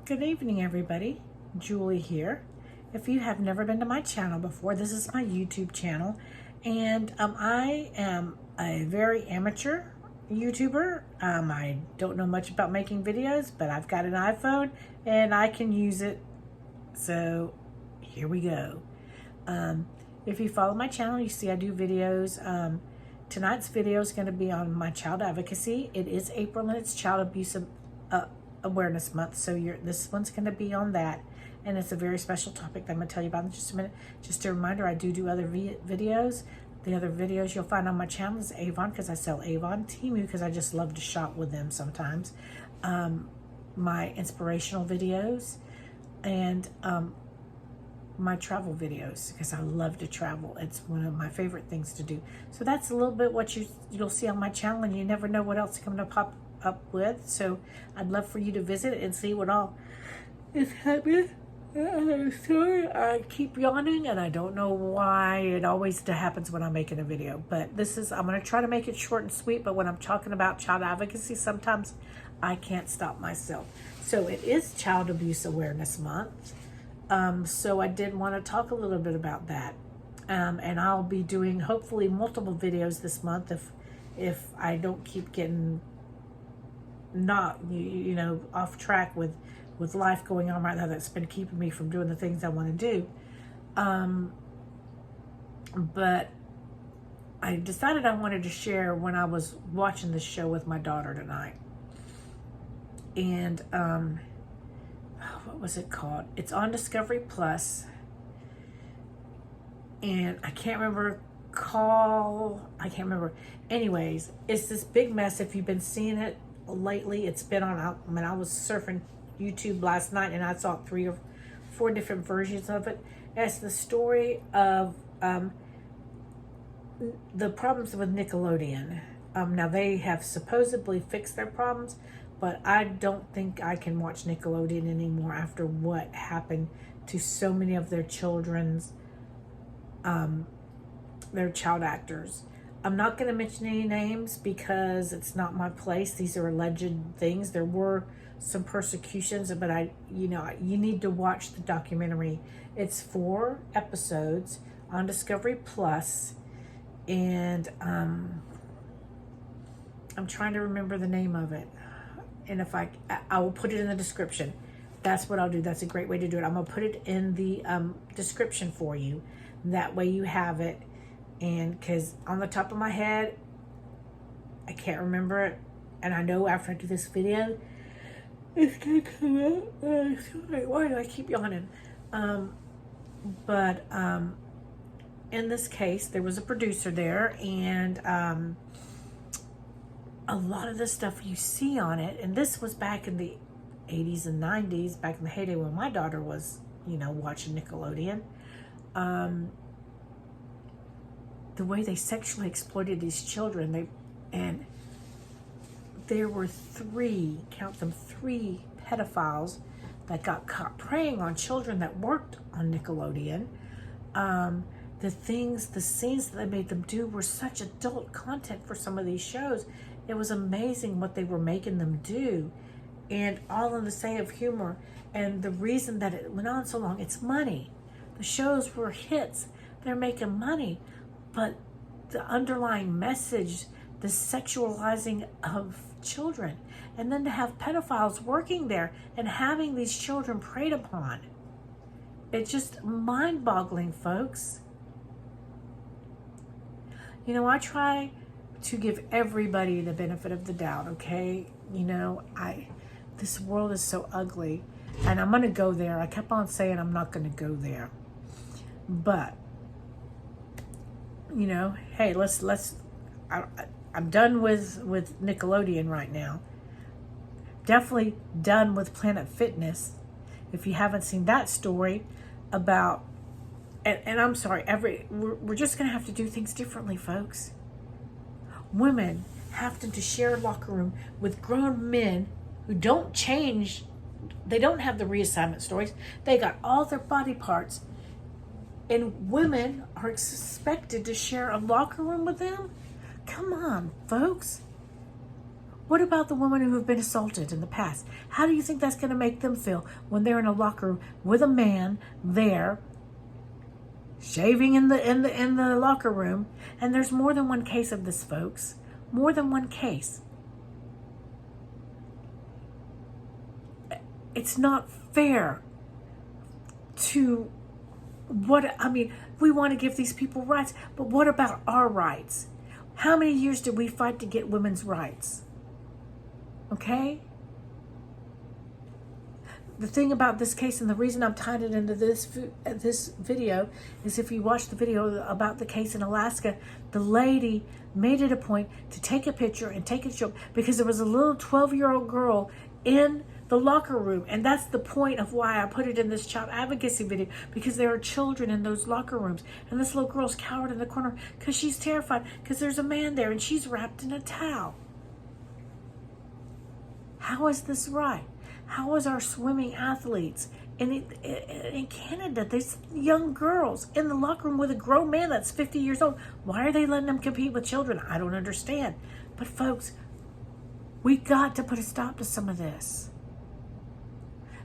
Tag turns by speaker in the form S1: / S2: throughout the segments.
S1: Good evening, everybody. Julie here. If you have never been to my channel before, this is my YouTube channel, and I am a very amateur YouTuber. I don't know much about making videos, but I've got an iPhone and I can use it. So here we go. If you follow my channel, you see I do videos. Tonight's video is going to be on my child advocacy. It is April and it's Child Abuse Awareness Month, so this one's going to be on that, and it's a very special topic that I'm going to tell you about in just a minute. Just a reminder, I do other videos. The other videos you'll find on my channel is Avon, because I sell Avon, Temu, because I just love to shop with them sometimes, my inspirational videos, and my travel videos, because I love to travel. It's one of my favorite things to do. So that's a little bit what you'll see on my channel, and you never know what else is going to pop up with. So I'd love for you to visit and see what all is happening. Sorry, I keep yawning, and I don't know why. It always happens when I'm making a video, but I'm going to try to make it short and sweet. But when I'm talking about child advocacy, sometimes I can't stop myself. So it is Child Abuse Awareness Month. So I did want to talk a little bit about that. And I'll be doing hopefully multiple videos this month if I don't keep getting not off track with life going on right now. That's been keeping me from doing the things I want to do. But I decided I wanted to share when I was watching this show with my daughter tonight. And what was it called? It's on Discovery Plus, and I can't remember. I can't remember. Anyways, it's this big mess. If you've been seeing it lately, it's been on. I was surfing YouTube last night, and I saw 3 or 4 different versions of it. It's the story of the problems with Nickelodeon. Now they have supposedly fixed their problems, but I don't think I can watch Nickelodeon anymore after what happened to so many of their children's, their child actors. I'm not going to mention any names because it's not my place. These are alleged things. There were some persecutions, but you need to watch the documentary. It's 4 episodes on Discovery Plus, and I'm trying to remember the name of it. And if I will put it in the description. That's what I'll do. That's a great way to do it. I'm going to put it in the description for you. That way you have it. And because on the top of my head, I can't remember it. And I know after I do this video, it's going to come out. Sorry, why do I keep yawning? But in this case, there was a producer there. And a lot of the stuff you see on it, and this was back in the 80s and 90s, back in the heyday when my daughter was, watching Nickelodeon. The way they sexually exploited these children, there were 3, count them, 3 pedophiles that got caught preying on children that worked on Nickelodeon. The scenes that they made them do were such adult content for some of these shows. It was amazing what they were making them do, and all in the sake of humor. And the reason that it went on so long, it's money. The shows were hits. They're making money. But the underlying message, the sexualizing of children, and then to have pedophiles working there and having these children preyed upon, it's just mind-boggling, folks. I try to give everybody the benefit of the doubt, okay? This world is so ugly, and I'm going to go there. I kept on saying I'm not going to go there. But, hey, I'm done with Nickelodeon right now. Definitely done with Planet Fitness. If you haven't seen that story about, and I'm sorry, we're just going to have to do things differently, folks. Women have to share a locker room with grown men who don't change. They don't have the reassignment stories. They got all their body parts. And women are expected to share a locker room with them? Come on, folks. What about the women who have been assaulted in the past? How do you think that's going to make them feel when they're in a locker room with a man there shaving in the locker room? And there's more than one case of this, folks. More than one case. It's not fair to we want to give these people rights, but what about our rights? How many years did we fight to get women's rights? Okay? The thing about this case, and the reason I'm tying it into this video, is if you watch the video about the case in Alaska, the lady made it a point to take a picture and take a show because there was a little 12-year-old girl in the locker room. And that's the point of why I put it in this child advocacy video, because there are children in those locker rooms. And this little girl's cowered in the corner because she's terrified because there's a man there and she's wrapped in a towel. How is this right? How is our swimming athletes in Canada, there's young girls in the locker room with a grown man that's 50 years old. Why are they letting them compete with children? I don't understand. But folks, we got to put a stop to some of this.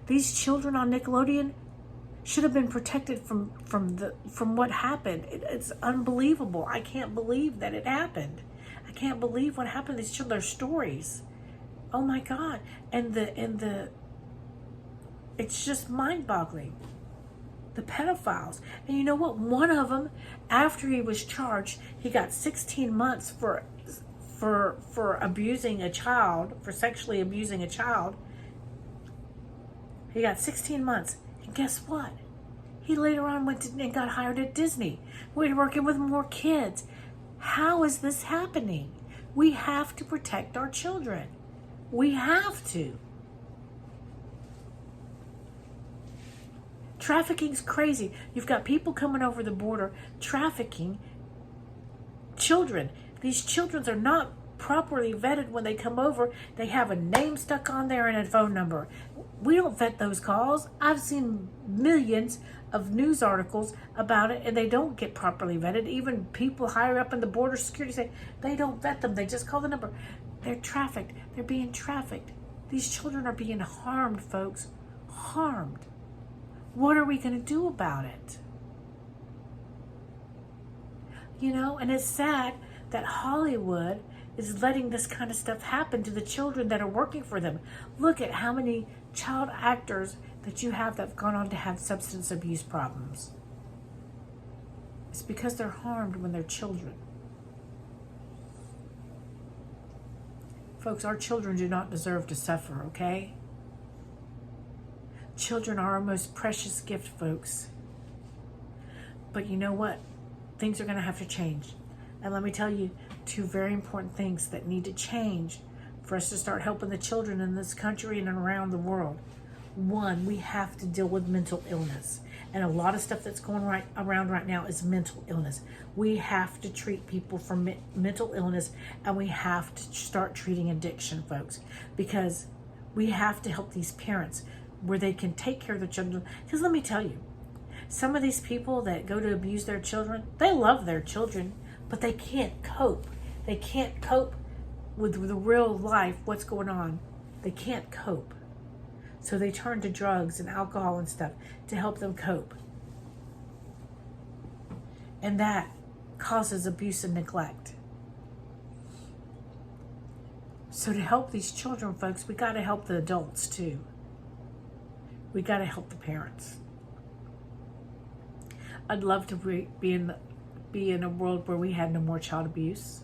S1: These children on Nickelodeon should have been protected from what happened. It's unbelievable. I can't believe that it happened. I can't believe what happened to these children. Their stories. Oh my God. And it's just mind-boggling. The pedophiles. And you know what? One of them, after he was charged, he got 16 months for abusing a child, for sexually abusing a child. He got 16 months. And guess what? He later on went and got hired at Disney. We're working with more kids. How is this happening? We have to protect our children. We have to. Trafficking's crazy. You've got people coming over the border trafficking children. These children are not properly vetted when they come over. They have a name stuck on there and a phone number. We don't vet those calls. I've seen millions of news articles about it, and they don't get properly vetted. Even people higher up in the border security say they don't vet them. They just call the number. They're trafficked. They're being trafficked. These children are being harmed, folks. Harmed. What are we going to do about it? You know, and it's sad that Hollywood is letting this kind of stuff happen to the children that are working for them. Look at how many child actors that you have that have gone on to have substance abuse problems. It's because they're harmed when they're children. Folks, our children do not deserve to suffer, okay? Children are our most precious gift, folks. But you know what? Things are going to have to change. And let me tell you two very important things that need to change for us to start helping the children in this country and around the world. One, we have to deal with mental illness. And a lot of stuff that's going around right now is mental illness. We have to treat people for mental illness, and we have to start treating addiction, folks, because we have to help these parents where they can take care of their children. Because let me tell you, some of these people that go to abuse their children, they love their children, but they can't cope. They can't cope with the real life, what's going on. They can't cope. So they turn to drugs and alcohol and stuff to help them cope. And that causes abuse and neglect. So to help these children, folks, we got to help the adults too. We got to help the parents. I'd love to be in a world where we had no more child abuse.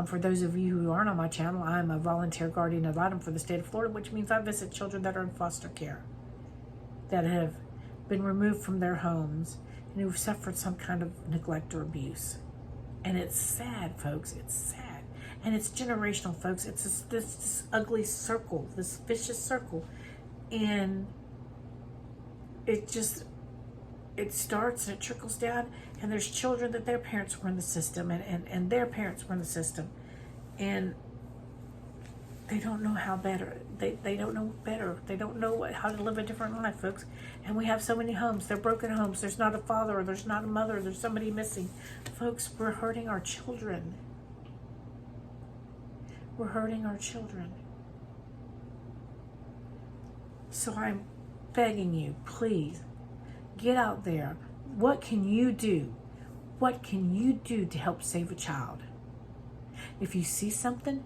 S1: For those of you who aren't on my channel, I'm a volunteer guardian ad litem for the state of Florida, which means I visit children that are in foster care, that have been removed from their homes and who've suffered some kind of neglect or abuse. And it's sad, folks. It's sad. And it's generational, folks. It's this ugly circle, this vicious circle. And it starts and it trickles down, and there's children that their parents were in the system and their parents were in the system, and they don't know how better. They don't know better. They don't know how to live a different life, folks. And we have so many homes. They're broken homes. There's not a father, or there's not a mother, there's somebody missing. Folks, we're hurting our children. we're hurting our children. So I'm begging you, please, get out there. What can you do? What can you do to help save a child? If you see something,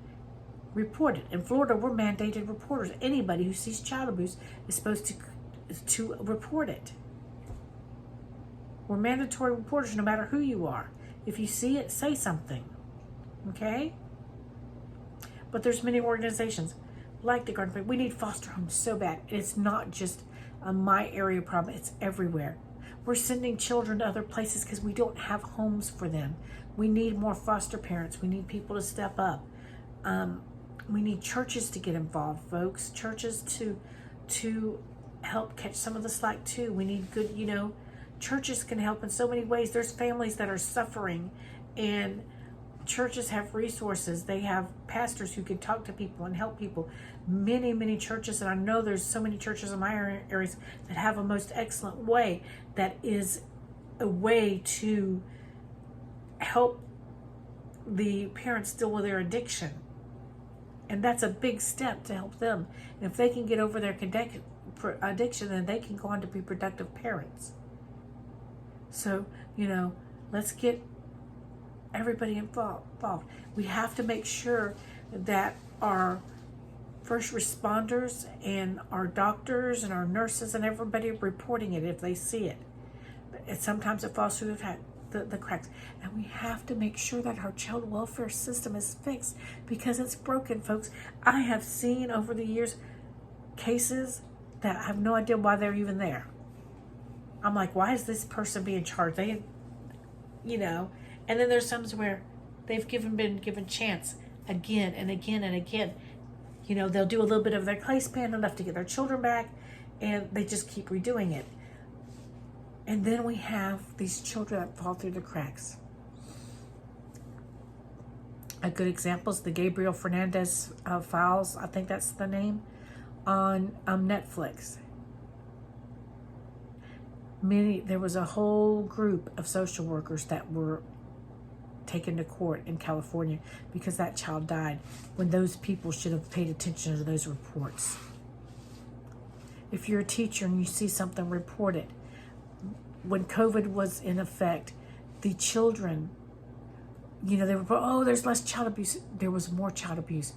S1: report it. In Florida, we're mandated reporters. Anybody who sees child abuse is supposed to report it. We're mandatory reporters no matter who you are. If you see it, say something. Okay? But there's many organizations like the Garden Party. We need foster homes so bad. It's not just a my area problem. It's everywhere. We're sending children to other places because we don't have homes for them. We need more foster parents. We need people to step up. We need churches to get involved, folks. Churches to help catch some of the slack too. We need good, churches can help in so many ways. There's families that are suffering, and churches have resources. They have pastors who can talk to people and help people. Many, many churches, and I know there's so many churches in my areas that have a most excellent way that is a way to help the parents deal with their addiction. And that's a big step to help them. And if they can get over their addiction, then they can go on to be productive parents. So, let's get everybody involved. We have to make sure that our first responders and our doctors and our nurses and everybody are reporting it if they see it. Sometimes it falls through the cracks. And we have to make sure that our child welfare system is fixed because it's broken, folks. I have seen over the years cases that I have no idea why they're even there. I'm like, why is this person being charged? And then there's times where they've been given chance again and again and again. They'll do a little bit of their case plan enough to get their children back, and they just keep redoing it. And then we have these children that fall through the cracks. A good example is the Gabriel Fernandez files. I think that's the name on Netflix. There was a whole group of social workers that were taken to court in California because that child died when those people should have paid attention to those reports. If you're a teacher and you see something, report it. When COVID was in effect, the children, they were, there's less child abuse. There was more child abuse.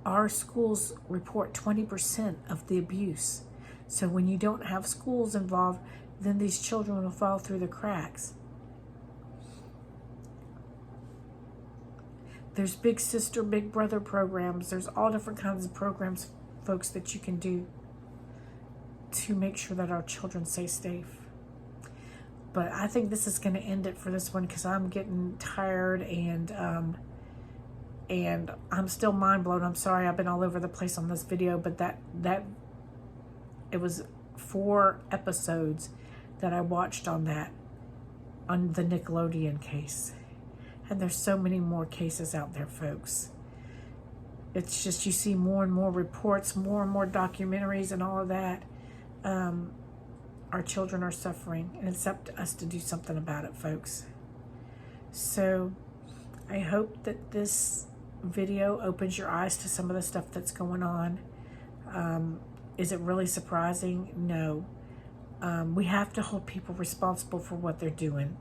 S1: Our schools report 20% of the abuse. So when you don't have schools involved, then these children will fall through the cracks. There's big sister, big brother programs. There's all different kinds of programs, folks, that you can do to make sure that our children stay safe. But I think this is going to end it for this one because I'm getting tired and I'm still mind blown. I'm sorry I've been all over the place on this video, but that it was 4 episodes that I watched on the Nickelodeon case. And there's so many more cases out there, folks. It's just you see more and more reports, more and more documentaries and all of that. Our children are suffering, and it's up to us to do something about it, folks. So I hope that this video opens your eyes to some of the stuff that's going on. Is it really surprising? No. We have to hold people responsible for what they're doing.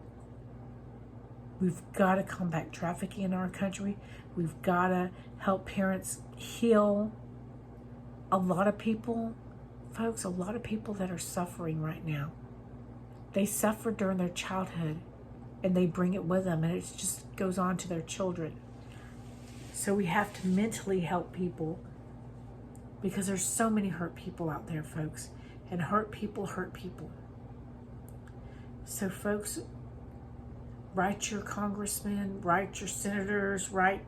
S1: We've got to combat trafficking in our country. We've got to help parents heal. A lot of people, folks, a lot of people that are suffering right now, they suffer during their childhood and they bring it with them, and it just goes on to their children. So we have to mentally help people because there's so many hurt people out there, folks, and hurt people hurt people. So folks, write your congressmen, write your senators, write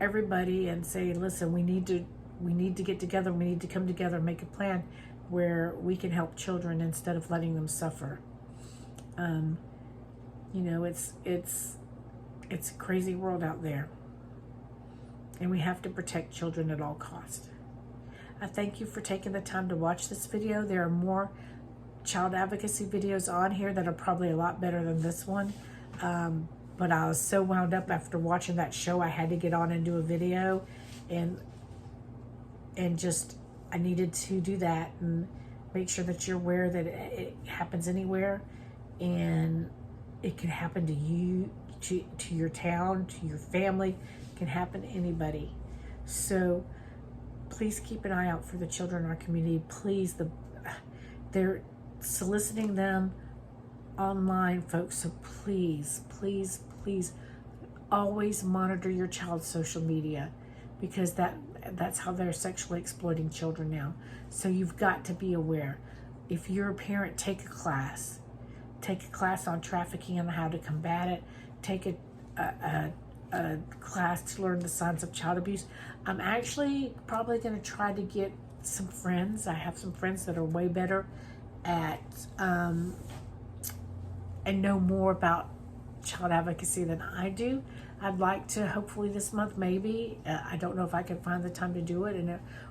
S1: everybody and say, listen, we need to get together. We need to come together and make a plan where we can help children instead of letting them suffer. It's a crazy world out there, and we have to protect children at all costs. I thank you for taking the time to watch this video. There are more child advocacy videos on here that are probably a lot better than this one. But I was so wound up after watching that show, I had to get on and do a video. and just, I needed to do that and make sure that you're aware that it happens anywhere, and it can happen to you, to your town, to your family. It can happen to anybody. So please keep an eye out for the children in our community. Please, they're soliciting them online, folks. So please, please, please, always monitor your child's social media, because that's how they're sexually exploiting children now. So you've got to be aware. If you're a parent, take a class on trafficking and how to combat it. Take a class to learn the signs of child abuse. I'm actually probably going to try to get some friends. I have some friends that are way better at and know more about child advocacy than I do. I'd like to, hopefully this month, maybe. I don't know if I can find the time to do it,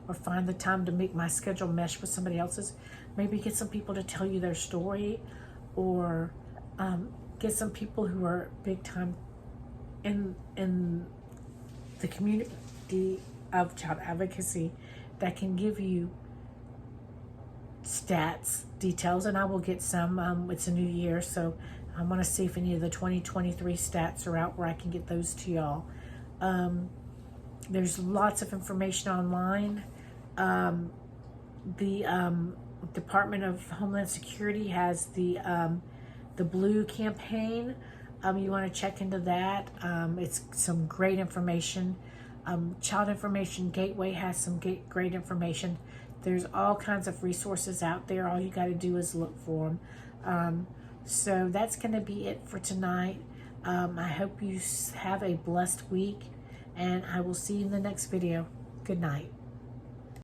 S1: or find the time to make my schedule mesh with somebody else's. Maybe get some people to tell you their story, or get some people who are big time in the community of child advocacy that can give you stats, details, and I will get some. It's a new year, so I want to see if any of the 2023 stats are out where I can get those to y'all. There's lots of information online. The Department of Homeland Security has the Blue campaign. You want to check into that. It's some great information. Child Information Gateway has some great information. There's all kinds of resources out there. All you got to do is look for them. So that's going to be it for tonight. I hope you have a blessed week, and I will see you in the next video. Good night.